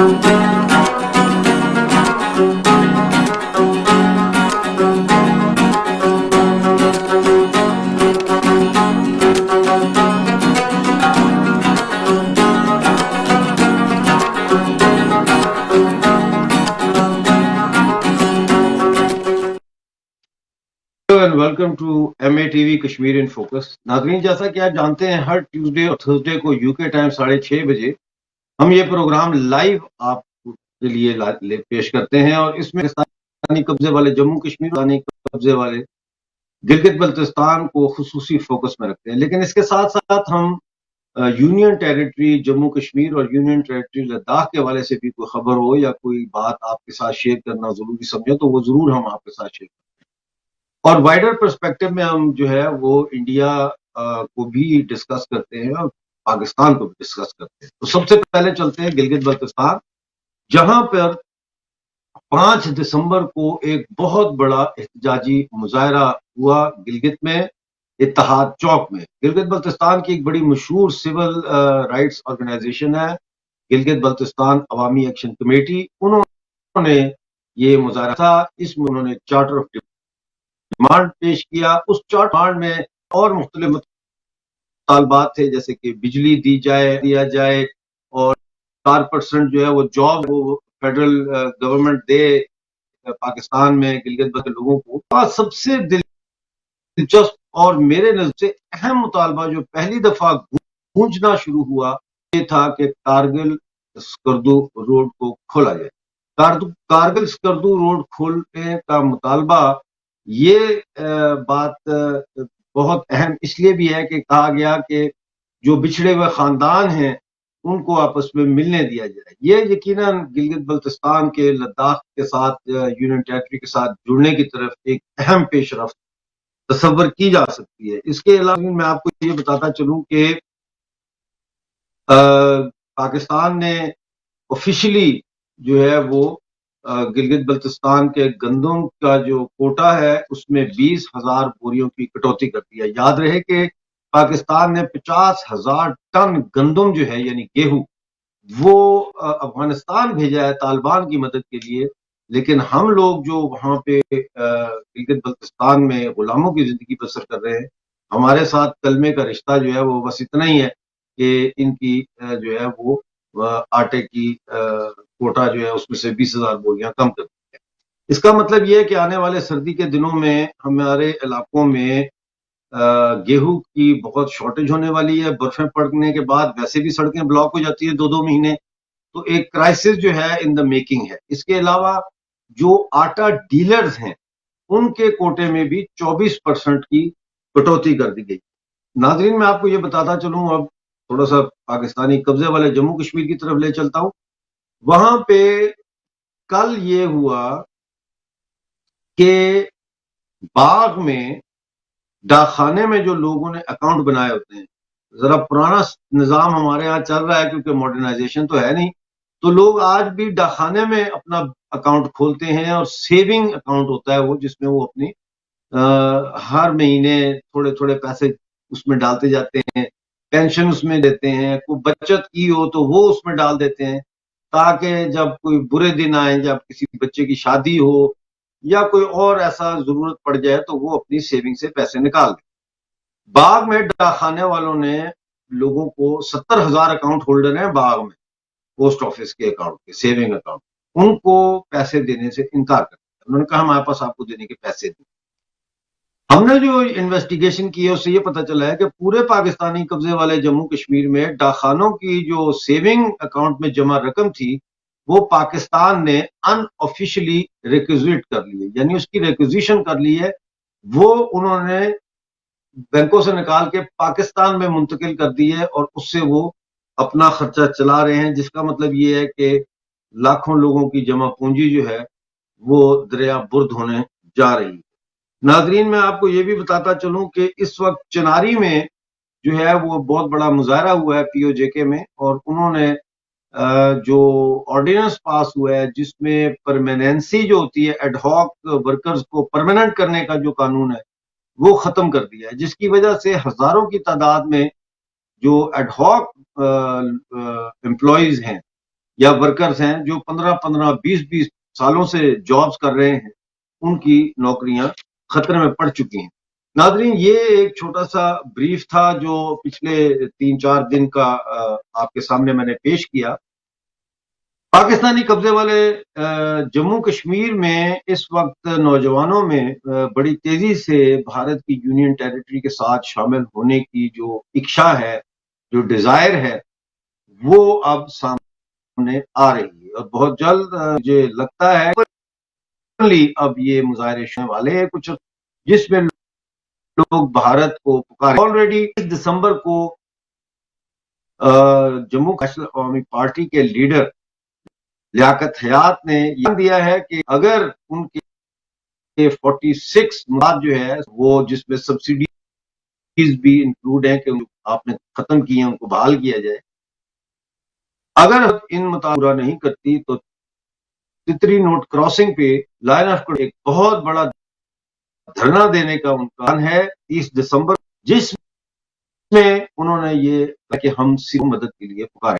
And welcome to MATV Kashmir in focus. नाज़रीन, जैसा कि आप जानते हैं, हर ट्यूसडे और थर्सडे को यूके टाइम 6:30 बजे हम ये प्रोग्राम लाइव आपके लिए पेश करते हैं और इसमें पाकिस्तानी कब्जे वाले जम्मू कश्मीर, पाकिस्तानी कब्जे वाले गिलगित बल्तिस्तान को खुसूसी फोकस में रखते हैं। लेकिन इसके साथ साथ हम यूनियन टेरिटरी जम्मू कश्मीर और यूनियन टेरिटरी लद्दाख के हवाले से भी कोई खबर हो या कोई बात आपके साथ शेयर करना जरूरी समझो तो वो जरूर हम आपके साथ शेयर करते हैं। और वाइडर पर्सपेक्टिव में हम जो है वो इंडिया को भी डिस्कस करते हैं और पाकिस्तान को भी डिस्कस करते हैं। तो सबसे पहले चलते हैं गिलगित बल्तिस्तान, जहां पर 5 दिसंबर को एक बहुत बड़ा एहतजाजी मुजाहरा हुआ गिलगित में, इत्तेहाद चौक में। गिलगित बल्तिस्तान की एक बड़ी मशहूर सिविल राइट्स ऑर्गेनाइजेशन है, गिलगित बल्तिस्तान अवामी एक्शन कमेटी। उन्होंने ये मुजाहरा था, इसमें उन्होंने चार्टर ऑफ डिमांड पेश किया। उस चार्टर में और मुख्तलिफ मुतालबात थे, जैसे कि बिजली दिया जाए और 4% जो है वो जॉब वो फेडरल गवर्नमेंट दे पाकिस्तान में गिलगित बल्तिस्तान लोगों को। सबसे दिलचस्प और मेरे नजर से अहम मुतालबा जो पहली दफा गूंजना शुरू हुआ, ये था कि कारगिल स्कर्दू रोड को खोला जाए। कारगिल स्कर्दू रोड खोलने का मुतालबा, ये बात बहुत अहम इसलिए भी है कि कहा गया कि जो बिछड़े हुए खानदान हैं उनको आपस में मिलने दिया जाए। ये यकीनन गिलगित बल्तिस्तान के लद्दाख के साथ यूनियन टेरिटरी के साथ जुड़ने की तरफ एक अहम पेशरफ्त तस्वर की जा सकती है। इसके अलावा मैं आपको ये बताता चलूं कि पाकिस्तान ने ऑफिशियली जो है वो गिलगित बल्तिस्तान के गंदम का जो कोटा है उसमें 20,000 बोरियों की कटौती कर दी है। याद रहे कि पाकिस्तान ने 50,000 टन गंदम जो है यानी गेहूं वो अफगानिस्तान भेजा है तालिबान की मदद के लिए। लेकिन हम लोग जो वहां पे गिलगित बल्तिस्तान में गुलामों की जिंदगी बसर कर रहे हैं, हमारे साथ कलमे का रिश्ता जो है वो बस इतना ही है कि इनकी जो है वो आटे की कोटा जो है उसमें से 20,000 बोरियां कम कर दी है। इसका मतलब ये है कि आने वाले सर्दी के दिनों में हमारे इलाकों में गेहूं की बहुत शॉर्टेज होने वाली है। बर्फें पड़ने के बाद वैसे भी सड़कें ब्लॉक हो जाती है 2-2 महीने, तो एक क्राइसिस जो है इन द मेकिंग है। इसके अलावा जो आटा डीलर्स हैं उनके कोटे में भी 24% की कटौती कर दी गई। नाजरीन, मैं आपको ये बताता चलूं, अब थोड़ा सा पाकिस्तानी कब्जे वाले जम्मू कश्मीर की तरफ ले चलता हूं। वहां पे कल ये हुआ कि बाग में डाकखाने में जो लोगों ने अकाउंट बनाए होते हैं, जरा पुराना निजाम हमारे यहाँ चल रहा है क्योंकि मॉडर्नाइजेशन तो है नहीं, तो लोग आज भी डाकखाने में अपना अकाउंट खोलते हैं और सेविंग अकाउंट होता है वो, जिसमें वो अपनी हर महीने थोड़े थोड़े पैसे उसमें डालते जाते हैं, पेंशन उसमें देते हैं, कोई बचत की हो तो वो उसमें डाल देते हैं, ताकि जब कोई बुरे दिन आए, जब किसी बच्चे की शादी हो या कोई और ऐसा जरूरत पड़ जाए तो वो अपनी सेविंग से पैसे निकाल दें। बाग में डाकखाने वालों ने लोगों को 70,000 अकाउंट होल्डर हैं बाग में, पोस्ट ऑफिस के अकाउंट के सेविंग अकाउंट, उनको पैसे देने से इनकार कर दिया। उन्होंने कहा हमारे पास आपको देने के पैसे नहीं। हमने जो इन्वेस्टिगेशन की है उससे ये पता चला है कि पूरे पाकिस्तानी कब्जे वाले जम्मू कश्मीर में डाकखानों की जो सेविंग अकाउंट में जमा रकम थी वो पाकिस्तान ने अनऑफिशियली रिक्विजिट कर ली है, यानी उसकी रिक्विजिशन कर ली है। वो उन्होंने बैंकों से निकाल के पाकिस्तान में मुंतकिल कर दी है और उससे वो अपना खर्चा चला रहे हैं, जिसका मतलब ये है कि लाखों लोगों की जमा पूंजी जो है वो दरिया बुर्द होने जा रही है। नाजरीन, मैं आपको ये भी बताता चलूं कि इस वक्त चिनारी में जो है वो बहुत बड़ा मुजाहरा हुआ है POJK में, और उन्होंने जो ऑर्डिनेंस पास हुआ है जिसमें परमानेंसी जो होती है, एडहॉक वर्कर्स को परमानेंट करने का जो कानून है वो खत्म कर दिया है, जिसकी वजह से हजारों की तादाद में जो एडहॉक एम्प्लॉयज हैं या वर्कर्स हैं जो 15-15, 20-20 सालों से जॉब्स कर रहे हैं, उनकी नौकरियां खतरे में पड़ चुकी हैं। नाज़रीन, ये एक छोटा-सा ब्रीफ था जो पिछले 3-4 दिन का आपके सामने मैंने पेश किया। पाकिस्तानी कब्जे वाले जम्मू कश्मीर में इस वक्त नौजवानों में बड़ी तेजी से भारत की यूनियन टेरिटरी के साथ शामिल होने की जो इच्छा है, जो डिजायर है, वो अब सामने आ रही है और बहुत जल्द मुझे लगता है अब ये मुजाहरे होने वाले हैं कुछ, जिसमें लोग भारत को पुकारे। ऑलरेडी 20 दिसंबर को जम्मू कश्मीर अवामी पार्टी के लीडर लियाकत हयात ने यह दिया है कि अगर उनके 46 मुद्दे जो है वो जिसमें सब्सिडीज भी इंक्लूड है कि आपने खत्म किए उनको बहाल किया जाए, अगर इन मुद्दों पूरा नहीं करती तो तितरी नोट क्रॉसिंग पे लाइन ऑफ एक बहुत बड़ा धरना देने का उनका प्लान है 30 दिसंबर, जिसमें उन्होंने ये कि हम सिर्फ मदद के लिए पुकारे।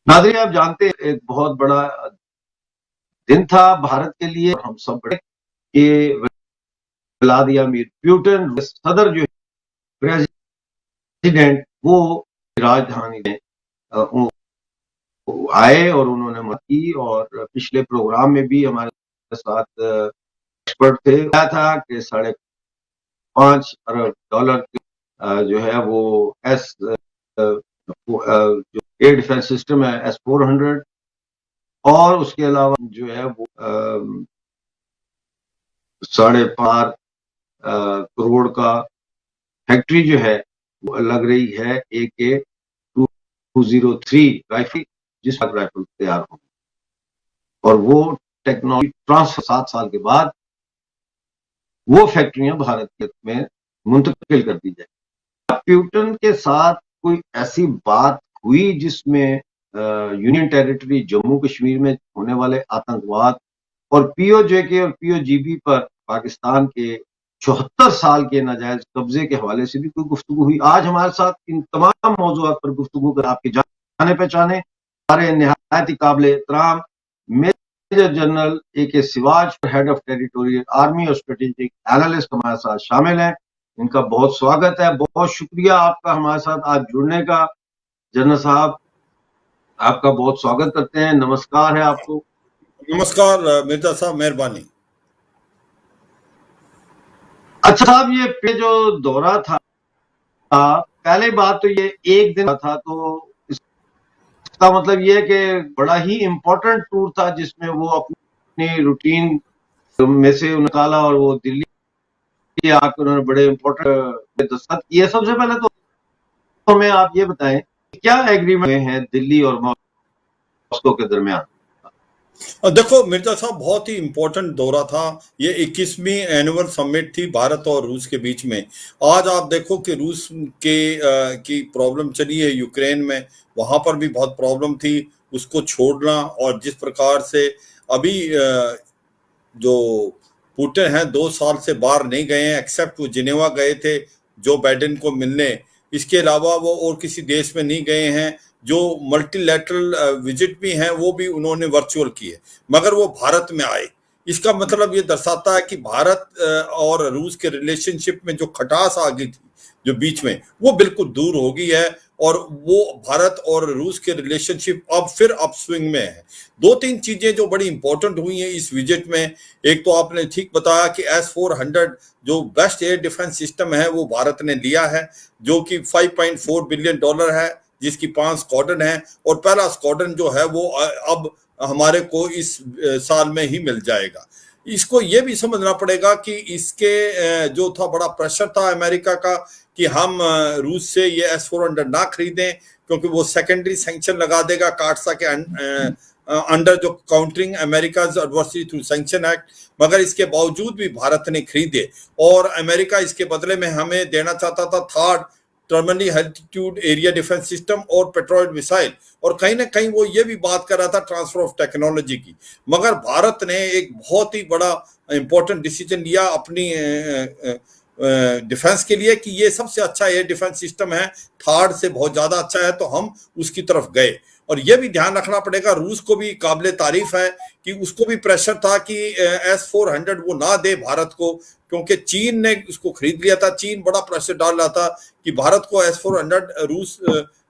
नाज़रीन, आप जानते हैं एक बहुत बड़ा दिन था भारत के लिए, हम सब बड़े कि व्लादिमीर पुतिन सदर जो प्रेसिडेंट वो राजधानी में आए और उन्होंने मदद की। और पिछले प्रोग्राम में भी हमारे साथ एक्सपर्ट थे, क्या था कि $5.5 अरब जो है वो जो एयर डिफेंस सिस्टम है S-400 और उसके अलावा जो है वो 5.5 करोड़ का फैक्ट्री जो है वो लग रही है AK-203 राइफल, जिस राइफल तैयार हो और वो टेक्नोलॉजी ट्रांसफर 7 साल के बाद वो फैक्ट्रियां भारत में मुंतकिल कर दी जाए। पुतिन के साथ कोई ऐसी बात हुई जिसमें यूनियन टेरिटरी जम्मू कश्मीर में होने वाले आतंकवाद और पीओजेके और पीओजीबी पर पाकिस्तान के 74 साल के नाजायज कब्जे के हवाले से भी कोई गुफ्तगू हुई? आज हमारे साथ इन तमाम मौजूद पर गुफ्तगू कर आपके जाने पहचाने हमारे निहायत काबिल एहतराम मेजर जनरल AK सिवाज, हेड ऑफ टेरिटोरियल आर्मी और स्ट्रेटेजिक एनालिस्ट हमारे साथ शामिल हैं। इनका बहुत स्वागत है, बहुत शुक्रिया आपका हमारे साथ आज जुड़ने का। जनरल साहब, आपका बहुत स्वागत करते हैं, नमस्कार है आपको। नमस्कार मिर्जा साहब, मेहरबानी। अच्छा साहब, ये जो दौरा था, पहले बात तो ये एक दिन था, तो इसका मतलब ये है कि बड़ा ही इम्पोर्टेंट टूर था जिसमें वो अपनी रूटीन में से निकाला और वो दिल्ली आकर उन्होंने बड़े इम्पोर्टेंट दस्तखत किए। सबसे पहले तो हमें आप ये बताएं क्या एग्रीमेंट है दिल्ली और मॉस्को के दरमियान? देखो मिर्जा साहब, बहुत ही इम्पोर्टेंट दौरा था। ये 21वीं एनुअल समिट थी भारत और रूस के बीच में। आज आप देखो कि रूस की प्रॉब्लम चली है यूक्रेन में, वहां पर भी बहुत प्रॉब्लम थी, उसको छोड़ना। और जिस प्रकार से अभी जो पुतिन हैं 2 साल से बाहर नहीं गए हैं, एक्सेप्ट वो जिनेवा गए थे जो बाइडेन को मिलने, इसके अलावा वो और किसी देश में नहीं गए हैं। जो मल्टीलैटरल विजिट भी हैं वो भी उन्होंने वर्चुअल किए, मगर वो भारत में आए। इसका मतलब ये दर्शाता है कि भारत और रूस के रिलेशनशिप में जो खटास आ गई थी जो बीच में, वो बिल्कुल दूर हो गई है और वो भारत और रूस के रिलेशनशिप अब फिर अपस्विंग में है। 2-3 चीजें जो बड़ी इंपॉर्टेंट हुई हैं इस विजिट में। एक तो आपने ठीक बताया कि S-400 जो बेस्ट एयर डिफेंस सिस्टम है वो भारत ने लिया है, जो कि $5.4 बिलियन है, जिसकी 5 स्क्वाड्रन है और पहला स्क्वाड्रन जो है वो अब हमारे को इस साल में ही मिल जाएगा। इसको ये भी समझना पड़ेगा कि इसके जो था बड़ा प्रेशर था अमेरिका का कि हम रूस से ये S-400 ना खरीदें क्योंकि वो सेकेंडरी सैंक्शन लगा देगा काटसा के अंडर जो countering America's adversary through sanction act. मगर इसके बावजूद भी भारत ने खरीदे और अमेरिका इसके बदले में हमें देना चाहता था third terminally altitude area defence system और पेट्रोइड मिसाइल, और कहीं ना कहीं वो ये भी बात कर रहा था ट्रांसफर ऑफ टेक्नोलॉजी की। मगर भारत ने एक बहुत ही बड़ा इंपॉर्टेंट डिसीजन लिया अपनी डिफेंस के लिए कि ये सबसे अच्छा एयर डिफेंस सिस्टम है, थर्ड से बहुत ज्यादा अच्छा है, तो हम उसकी तरफ गए। और यह भी ध्यान रखना पड़ेगा, रूस को भी काबिले तारीफ है कि उसको भी प्रेशर था कि S-400 वो ना दे भारत को, क्योंकि चीन ने उसको खरीद लिया था। चीन बड़ा प्रेशर डाल रहा था कि भारत को S-400 रूस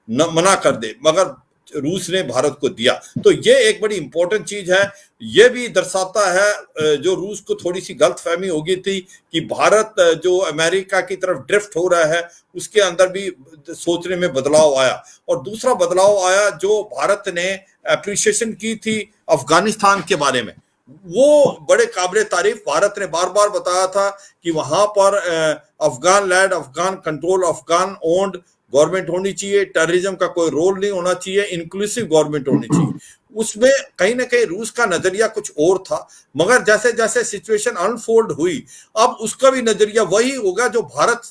मना कर दे, मगर रूस ने भारत को दिया। तो ये एक बड़ी इंपॉर्टेंट चीज है। ये भी दर्शाता है जो रूस को थोड़ी सी गलतफहमी हो गई थी कि भारत जो अमेरिका की तरफ ड्रिफ्ट हो रहा है, उसके अंदर भी सोचने में बदलाव आया। और दूसरा बदलाव आया जो भारत ने अप्रिशिएशन की थी अफगानिस्तान के बारे में, वो बड़े काबिले तारीफ। भारत ने बार बार बताया था कि वहां पर Afghan led, Afghan control, Afghan owned government होनी चाहिए, टेररिज्म का कोई रोल नहीं होना चाहिए, इंक्लूसिव गवर्नमेंट होनी चाहिए। उसमें कहीं ना कहीं रूस का नजरिया कुछ और था, मगर जैसे जैसे सिचुएशन अनफोल्ड हुई, अब उसका भी नजरिया वही होगा जो भारत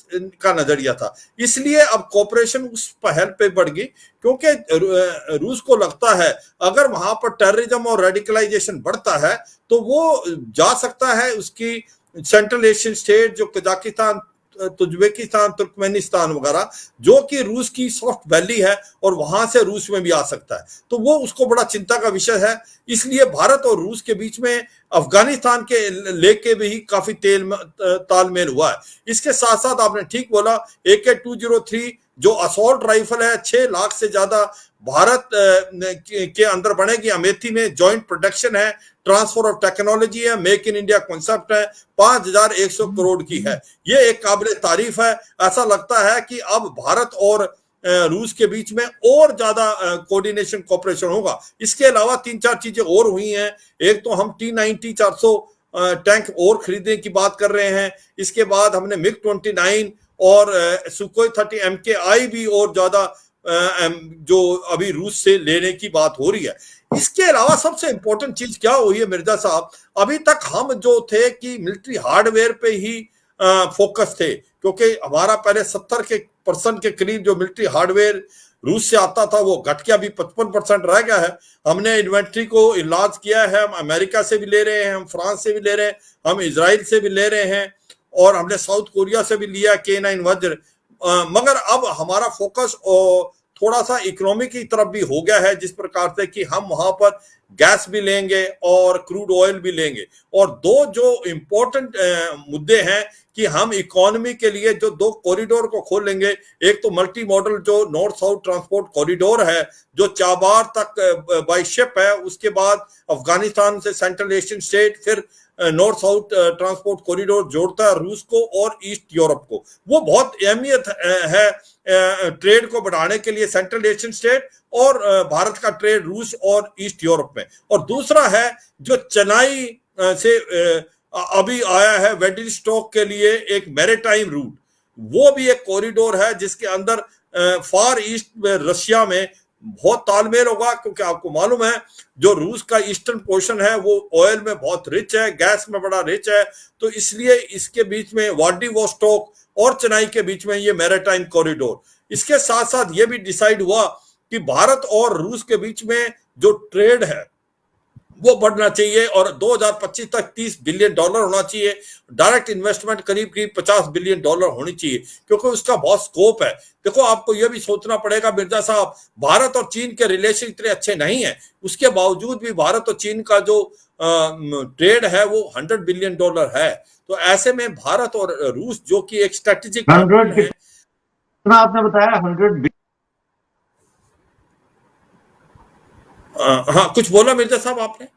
का नजरिया था। इसलिए अब कोऑपरेशन उस पहल पे बढ़ गई, क्योंकि रूस को लगता है अगर वहां पर टेररिज्म और रेडिकलाइजेशन बढ़ता है तो वो जा सकता है उसकी सेंट्रल एशियन स्टेट जो कजाकिस्तान, तुर्कमेनिस्तान, तुर्कमेनिस्तान वगैरह, जो कि रूस की सॉफ्ट वैली है, और वहां से रूस में भी आ सकता है। तो वो उसको बड़ा चिंता का विषय है। इसलिए भारत और रूस के बीच में अफगानिस्तान के लेके भी काफी तालमेल हुआ है। इसके साथ साथ आपने ठीक बोला, AK-203 जो असॉल्ट राइफल है, 6 लाख से ज्यादा भारत के अंदर बनेगी। अमेठी में जॉइंट प्रोडक्शन है, ट्रांसफर ऑफ टेक्नोलॉजी है, मेक इन इंडिया कॉन्सेप्ट है, 5100 करोड़ की है। ये एक काबिले तारीफ है। ऐसा लगता है कि अब भारत और रूस के बीच में और ज्यादा कोऑर्डिनेशन कोऑपरेशन होगा। इसके अलावा 3-4 चीजें और हुई हैं। एक तो हम T-90 400 टैंक और खरीदने की बात कर रहे हैं। इसके बाद हमने MiG-29 और सुखोई 30 MKI भी और ज्यादा जो अभी रूस से लेने की बात हो रही है। इसके अलावा सबसे इंपॉर्टेंट चीज क्या हुई है मिर्जा साहब, अभी तक हम जो थे कि मिलिट्री हार्डवेयर पे ही फोकस थे, क्योंकि हमारा पहले 70% के करीब जो मिलिट्री हार्डवेयर रूस से आता था वो घट के अभी 55% रह गया है। हमने इन्वेंट्री को इलाज किया है, हम अमेरिका से भी ले रहे हैं, हम फ्रांस से भी ले रहे हैं, हम इजराइल से भी ले रहे हैं, और हमने साउथ कोरिया से भी लिया K9 वज्र। मगर अब हमारा फोकस थोड़ा सा इकोनॉमी की तरफ भी हो गया है, जिस प्रकार से कि हम वहां पर गैस भी लेंगे और क्रूड ऑयल भी लेंगे। और दो जो इंपॉर्टेंट मुद्दे हैं कि हम इकोनॉमी के लिए जो 2 कॉरिडोर को खोल लेंगे, एक तो मल्टी मॉडल जो नॉर्थ साउथ ट्रांसपोर्ट कॉरिडोर है जो चाबार तक बाय शिप है, उसके बाद अफगानिस्तान से सेंट्रल एशियन स्टेट, फिर नॉर्थ साउथ ट्रांसपोर्ट कॉरिडोर जोड़ता है रूस को और ईस्ट यूरोप को। वो बहुत अहमियत है ट्रेड को बढ़ाने के लिए, सेंट्रल एशियन स्टेट और भारत का ट्रेड रूस और ईस्ट यूरोप में। और दूसरा है जो चेन्नई से अभी आया है वेडिस्टॉक के लिए एक मैरीटाइम रूट, वो भी एक कॉरिडोर है जिसके अंदर फार ईस्ट में रशिया में बहुत तालमेल होगा, क्योंकि आपको मालूम है जो रूस का ईस्टर्न पोर्शन है वो ऑयल में बहुत रिच है, गैस में बड़ा रिच है। तो इसलिए इसके बीच में व्लादिवोस्टोक और चेन्नई के बीच में ये मैरीटाइम कॉरिडोर। इसके साथ साथ ये भी डिसाइड हुआ कि भारत और रूस के बीच में जो ट्रेड है वो बढ़ना चाहिए और 2025 तक $30 बिलियन होना चाहिए। डायरेक्ट इन्वेस्टमेंट करीब करीब $50 बिलियन होनी चाहिए, क्योंकि उसका बहुत स्कोप है। देखो, आपको यह भी सोचना पड़ेगा मिर्जा साहब, भारत और चीन के रिलेशन इतने अच्छे नहीं है, उसके बावजूद भी भारत और चीन का जो ट्रेड है वो $100 बिलियन है। तो ऐसे में भारत और रूस जो कि एक स्ट्रेटेजिक है, आपने बताया 100। हाँ, कुछ बोला मिर्जा साहब आपने?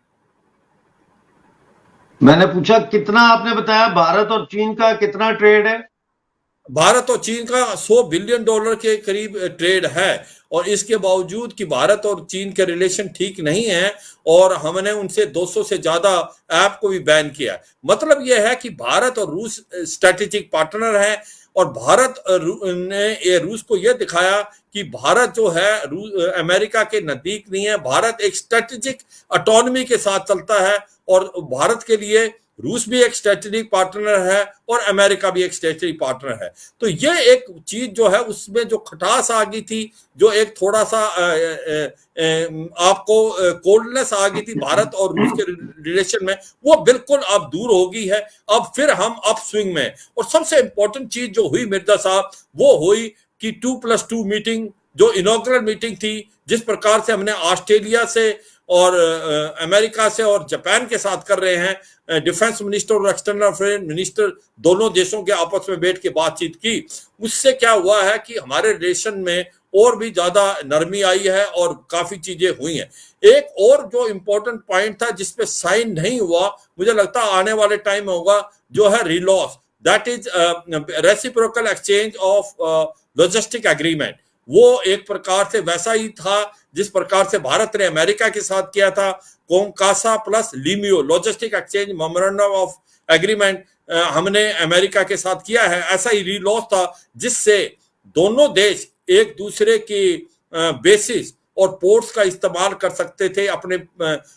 मैंने पूछा कितना, आपने बताया भारत और चीन का कितना ट्रेड है? भारत और चीन का $100 बिलियन के करीब ट्रेड है, और इसके बावजूद कि भारत और चीन के रिलेशन ठीक नहीं है और हमने उनसे 200 से ज्यादा ऐप को भी बैन किया। मतलब यह है कि भारत और रूस स्ट्रेटेजिक पार्टनर है, और भारत ने रूस को यह दिखाया कि भारत जो है अमेरिका के नजदीक नहीं है, भारत एक स्ट्रेटेजिक ऑटोनॉमी के साथ चलता है, और भारत के लिए रूस भी एक स्ट्रेटेजिक पार्टनर है और अमेरिका भी एक स्ट्रेटेजिक पार्टनर है। तो ये एक चीज जो है उसमें जो खटास आ गई थी, जो एक थोड़ा सा आपको कोल्डनेस आ गई थी भारत और रूस के रिलेशन में, वो बिल्कुल अब दूर हो गई है। अब फिर हम अप स्विंग में। और सबसे इंपॉर्टेंट चीज जो हुई मिर्जा साहब वो हुई कि 2+2 मीटिंग जो इनॉग्रल मीटिंग थी, जिस प्रकार से हमने ऑस्ट्रेलिया से और अमेरिका से और जापान के साथ कर रहे हैं, डिफेंस मिनिस्टर और एक्सटर्नल अफेयर मिनिस्टर दोनों देशों के आपस में बैठ के बातचीत की, उससे क्या हुआ है कि हमारे रिलेशन में और भी ज्यादा नरमी आई है और काफी चीजें हुई हैं। एक और जो इम्पोर्टेंट पॉइंट था जिसपे साइन नहीं हुआ, मुझे लगता है आने वाले टाइम में होगा, जो है RELOS, that is reciprocal exchange of logistic agreement. वो एक प्रकार से वैसा ही था जिस प्रकार से भारत ने अमेरिका के साथ किया था, COMCASA plus LEMOA logistic exchange memorandum of agreement हमने अमेरिका के साथ किया है। ऐसा ही रिलॉस था जिससे दोनों देश एक दूसरे की बेसिस और पोर्ट्स का इस्तेमाल कर सकते थे अपने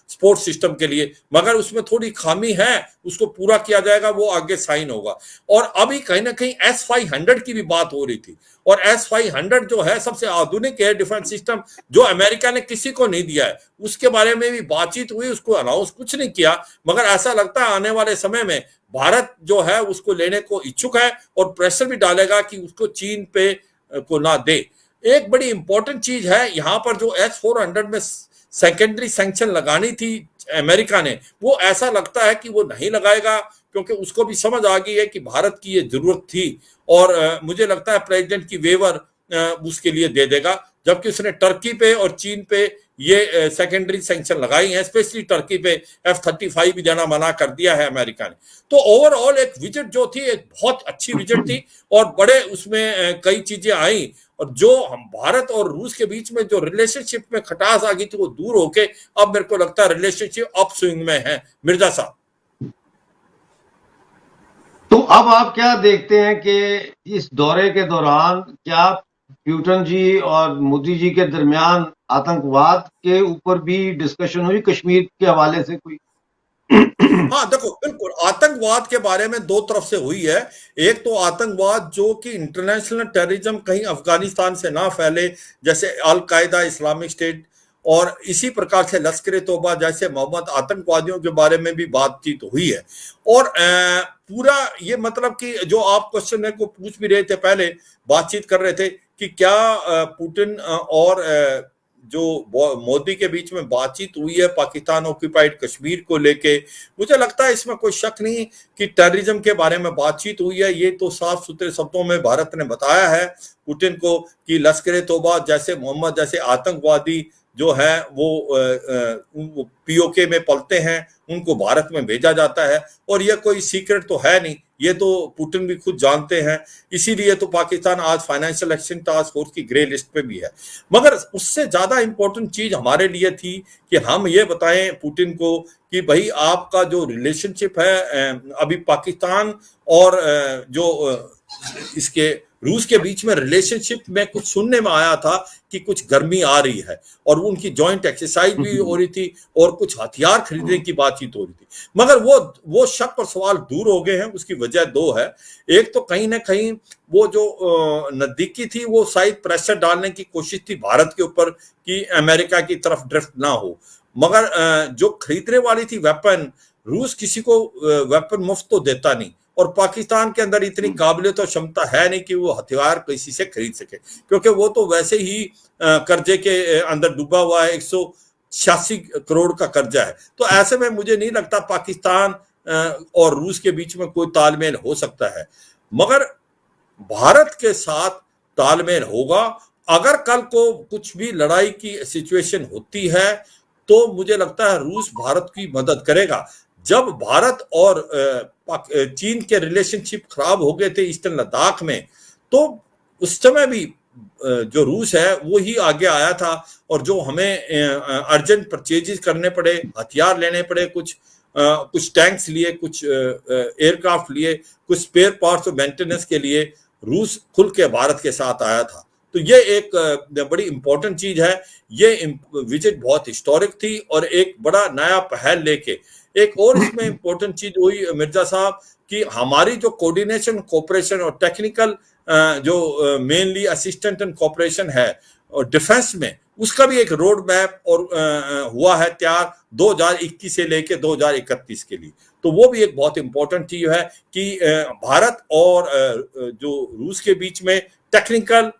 स्पोर्ट्स सिस्टम के लिए, मगर उसमें थोड़ी खामी है, उसको पूरा किया जाएगा, वो आगे साइन होगा। और अभी कहीं ना कहीं S-500 की भी बात हो रही थी, और S-500 जो है सबसे आधुनिक एयर डिफेंस सिस्टम, जो अमेरिका ने किसी को नहीं दिया है, उसके बारे में भी बातचीत हुई, उसको अनाउंस कुछ नहीं किया, मगर ऐसा लगता है आने वाले समय में भारत जो है उसको लेने को इच्छुक है और प्रेशर भी डालेगा कि उसको चीन पे को ना दे। एक बड़ी इंपॉर्टेंट चीज है यहां पर, जो S-400 में सेकेंडरी सैंक्शन लगानी थी अमेरिका ने, वो ऐसा लगता है कि वो नहीं लगाएगा, क्योंकि उसको भी समझ आ गई है कि भारत की ये जरूरत थी, और मुझे लगता है प्रेसिडेंट की वेवर उसके लिए दे देगा, जबकि उसने टर्की पे और चीन पे ये सेकेंडरी सैंक्शन लगाई हैं, स्पेशली टर्की पे F-35 भी देना मना कर दिया है अमेरिका ने। तो ओवरऑल एक विजिट जो थी, एक बहुत अच्छी विजिट थी, और बड़े उसमें कई चीजें आई, और जो हम भारत और रूस के बीच में जो रिलेशनशिप में खटास आ गई थी, वो दूर होके अब मेरे को लगता है रिलेशनशिप अप स्विंग में है। मिर्जा साहब, तो अब आप क्या देखते हैं कि इस दौरे के दौरान क्या प्यूटन जी और मोदी जी के दरमियान आतंकवाद के ऊपर भी डिस्कशन हुई, कश्मीर के हवाले से कोई? हाँ देखो, बिल्कुल आतंकवाद के बारे में दो तरफ से हुई है। एक तो आतंकवाद जो कि इंटरनेशनल टेररिज्म कहीं अफगानिस्तान से ना फैले, जैसे अल कायदा, इस्लामिक स्टेट, और इसी प्रकार से लश्कर तोबा जैसे मोहम्मद आतंकवादियों के बारे में भी बातचीत हुई है। और पूरा ये मतलब कि जो आप क्वेश्चन मेरे को पूछ भी रहे थे, पहले बातचीत कर रहे थे कि क्या पुतिन और जो मोदी के बीच में बातचीत हुई है पाकिस्तान ऑक्यूपाइड कश्मीर को लेके, मुझे लगता है इसमें कोई शक नहीं कि टेररिज्म के बारे में बातचीत हुई है। ये तो साफ सुथरे शब्दों में भारत ने बताया है पुतिन को कि लश्कर तोबा जैसे मोहम्मद जैसे आतंकवादी जो है वो पीओके में पलते हैं, उनको भारत में भेजा जाता है, और यह कोई सीक्रेट तो है नहीं, ये तो पुतिन भी खुद जानते हैं। इसीलिए तो पाकिस्तान आज फाइनेंशियल एक्शन टास्क फोर्स की ग्रे लिस्ट पे भी है। मगर उससे ज्यादा इंपॉर्टेंट चीज हमारे लिए थी कि हम ये बताएं पुतिन को कि भाई आपका जो रिलेशनशिप है अभी पाकिस्तान और जो इसके रूस के बीच में रिलेशनशिप में कुछ सुनने में आया था कि कुछ गर्मी आ रही है, और उनकी जॉइंट एक्सरसाइज भी हो रही थी, और कुछ हथियार खरीदने की बातचीत हो रही थी। मगर वो शक और सवाल दूर हो गए हैं। उसकी वजह दो है। एक तो कहीं ना कहीं वो जो नजदीकी थी, वो शायद प्रेशर डालने की कोशिश थी भारत के ऊपर कि अमेरिका की तरफ ड्रिफ्ट ना हो। मगर जो खरीदने वाली थी वेपन, रूस किसी को वेपन मुफ्त तो देता नहीं, और पाकिस्तान के अंदर इतनी काबिलियत और क्षमता है नहीं कि वो हथियार किसी से खरीद सके, क्योंकि वो तो वैसे ही कर्जे के अंदर डूबा हुआ है। 186 करोड़ का कर्जा है। तो ऐसे में मुझे नहीं लगता पाकिस्तान और रूस के बीच में कोई तालमेल हो सकता है। मगर भारत के साथ तालमेल होगा। अगर कल को कुछ भी लड़ाई की सिचुएशन होती है, तो मुझे लगता है रूस भारत की मदद करेगा। जब भारत और चीन के रिलेशनशिप खराब हो गए थे ईस्टर्न लद्दाख में, तो उस समय भी जो रूस है वो ही आगे आया था, और जो हमें अर्जेंट परचेजेस करने पड़े, हथियार लेने पड़े, कुछ टैंक्स लिए, कुछ एयरक्राफ्ट लिए, कुछ स्पेयर पार्ट्स और मेंटेनेंस के लिए रूस खुल के भारत के साथ आया था। तो ये एक बड़ी इंपॉर्टेंट चीज है। ये विजिट बहुत हिस्टोरिक थी, और एक बड़ा नया पहल लेके एक और इसमें इंपॉर्टेंट चीज हुई मिर्जा साहब कि हमारी जो कोऑर्डिनेशन, कोऑपरेशन और टेक्निकल जो मेनली असिस्टेंट एंड कोऑपरेशन है और डिफेंस में, उसका भी एक रोड मैप और हुआ है तैयार 2021 से लेके 2031 के लिए। तो वो भी एक बहुत इंपॉर्टेंट चीज है कि भारत और जो रूस के बीच में टेक्निकल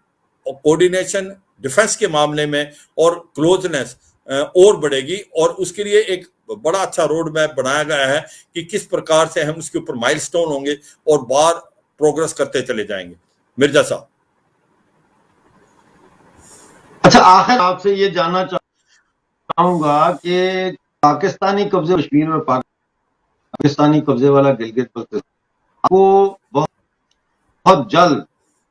कोऑर्डिनेशन डिफेंस के मामले में और क्लोजनेस और बढ़ेगी, और उसके लिए एक बड़ा अच्छा रोड मैप बनाया गया है कि किस प्रकार से हम उसके ऊपर माइलस्टोन होंगे और बार प्रोग्रेस करते चले जाएंगे। मिर्जा साहब, अच्छा, आखिर आपसे ये जानना चाहूंगा कि पाकिस्तानी कब्जे कश्मीर और पाकिस्तानी कब्जे वाला गिलगित बल्तिस्तान को बहुत जल्द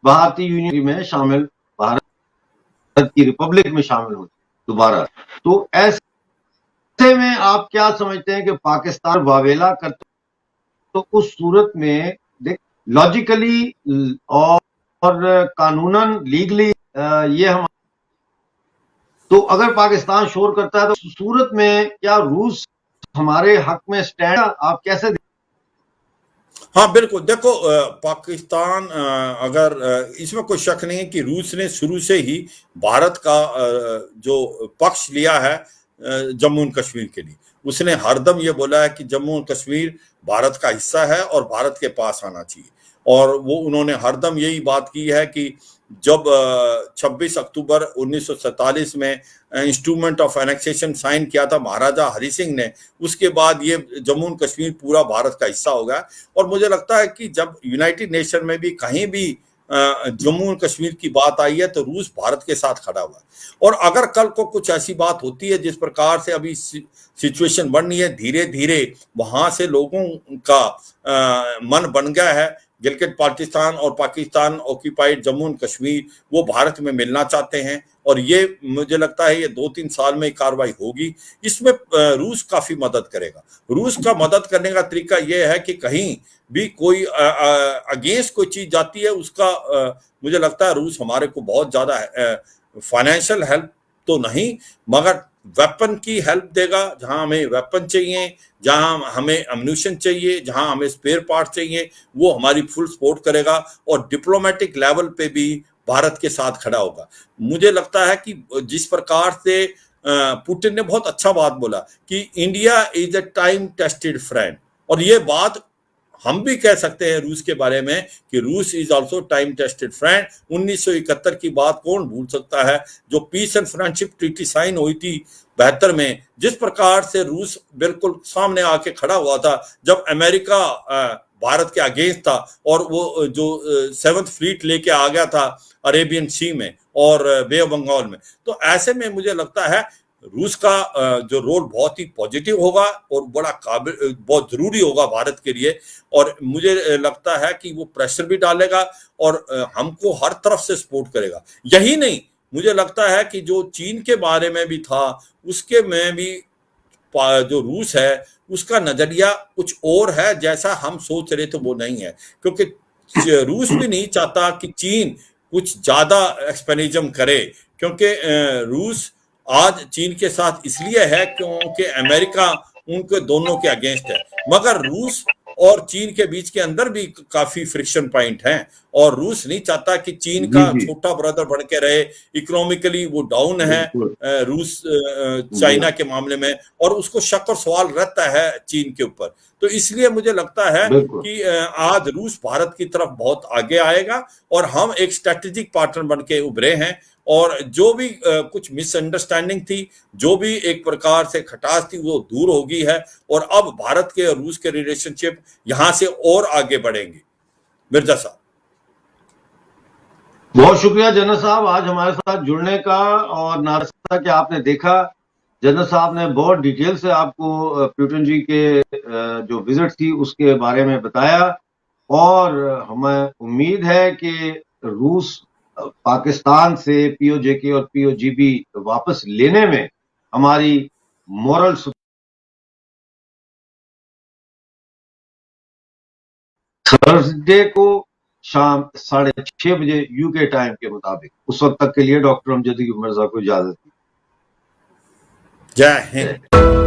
भारतीय यूनियन में शामिल, भारत की रिपब्लिक में शामिल हो दोबारा, तो ऐसे में आप क्या समझते हैं कि पाकिस्तान वावेला करते, तो उस सूरत में देख लॉजिकली और कानूनन लीगली ये हम, तो अगर पाकिस्तान शोर करता है तो सूरत में क्या रूस हमारे हक में स्टैंड, आप कैसे? हाँ बिल्कुल, देखो पाकिस्तान अगर इसमें कोई शक नहीं है कि रूस ने शुरू से ही भारत का जो पक्ष लिया है जम्मू एंड कश्मीर के लिए। उसने हरदम ये बोला है कि जम्मू एंड कश्मीर भारत का हिस्सा है और भारत के पास आना चाहिए, और वो उन्होंने हरदम यही बात की है कि जब 26 अक्टूबर 1947 में इंस्ट्रूमेंट ऑफ एनेक्सेशन साइन किया था महाराजा हरि सिंह ने, उसके बाद ये जम्मू एंड कश्मीर पूरा भारत का हिस्सा हो गया। और मुझे लगता है कि जब यूनाइटेड नेशन में भी कहीं भी जम्मू एंड कश्मीर की बात आई है तो रूस भारत के साथ खड़ा हुआ है। और अगर कल को कुछ ऐसी बात होती है जिस प्रकार से अभी सिचुएशन बन रही है, धीरे धीरे वहां से लोगों का मन बन गया है, गिलगित बाल्टिस्तान और पाकिस्तान ऑक्यूपाइड जम्मू एंड कश्मीर वो भारत में मिलना चाहते हैं, और ये मुझे लगता है ये 2-3 साल में कार्रवाई होगी। इसमें रूस काफी मदद करेगा। रूस का मदद करने का तरीका यह है कि कहीं भी कोई अगेंस्ट कोई चीज जाती है उसका मुझे लगता है रूस हमारे को बहुत ज्यादा फाइनेंशियल हेल्प तो नहीं मगर वेपन की हेल्प देगा। जहां हमें वेपन चाहिए, जहां हमें एम्यूनिशन चाहिए, जहां हमें स्पेयर पार्ट चाहिए, वो हमारी फुल सपोर्ट करेगा और डिप्लोमेटिक लेवल पे भी भारत के साथ खड़ा होगा। मुझे लगता है कि जिस प्रकार से पुतिन ने बहुत अच्छा बात बोला कि India is a time tested friend, और ये बात हम भी कह सकते हैं रूस के बारे में कि रूस is also time tested friend. 1971 की बात कौन भूल सकता है, जो peace and friendship treaty sign हुई थी 72 में, जिस प्रकार से रूस बिल्कुल सामने आके खड़ा हुआ था जब अमेरिका भारत के अगेंस्ट था, और वो जो 7th फ्लीट लेके आ गया था अरेबियन सी में और बे ऑफ बंगाल में। तो ऐसे में मुझे लगता है रूस का जो रोल बहुत ही पॉजिटिव होगा और बड़ा काबिल, बहुत जरूरी होगा भारत के लिए, और मुझे लगता है कि वो प्रेशर भी डालेगा और हमको हर तरफ से सपोर्ट करेगा। यही नहीं, मुझे लगता है कि जो चीन के बारे में भी था उसके में भी जो रूस है उसका नजरिया कुछ और है, जैसा हम सोच रहे थे वो नहीं है, क्योंकि रूस भी नहीं चाहता कि चीन कुछ ज्यादा एक्सपेनिज्म करे, क्योंकि रूस आज चीन के साथ इसलिए है क्योंकि अमेरिका उनके दोनों के अगेंस्ट है, मगर रूस और चीन के बीच के अंदर भी काफी फ्रिक्शन पॉइंट हैं, और रूस नहीं चाहता कि चीन का छोटा ब्रदर बन के रहे। इकोनॉमिकली वो डाउन है रूस चाइना के मामले में, और उसको शक और सवाल रहता है चीन के ऊपर। तो इसलिए मुझे लगता है कि आज रूस भारत की तरफ बहुत आगे आएगा और हम एक स्ट्रेटेजिक पार्टनर बन के उभरे हैं, और जो भी कुछ मिसअंडरस्टैंडिंग थी, जो भी एक प्रकार से खटास थी, वो दूर हो गई है, और अब भारत के और रूस के रिलेशनशिप यहां से और आगे बढ़ेंगे। मिर्जा साहब, बहुत शुक्रिया जनरल साहब आज हमारे साथ जुड़ने का, और नाराज कि आपने देखा जनरल साहब ने बहुत डिटेल से आपको पुतिन जी के जो विजिट थी उसके बारे में बताया, और हमें उम्मीद है कि रूस पाकिस्तान से पीओजेके और पीओजीबी वापस लेने में हमारी मोरल थर्सडे को शाम 6:30 बजे यूके टाइम के मुताबिक। उस वक्त तक के लिए डॉक्टर अमजद मिर्जा को इजाजत दी। जय हिंद।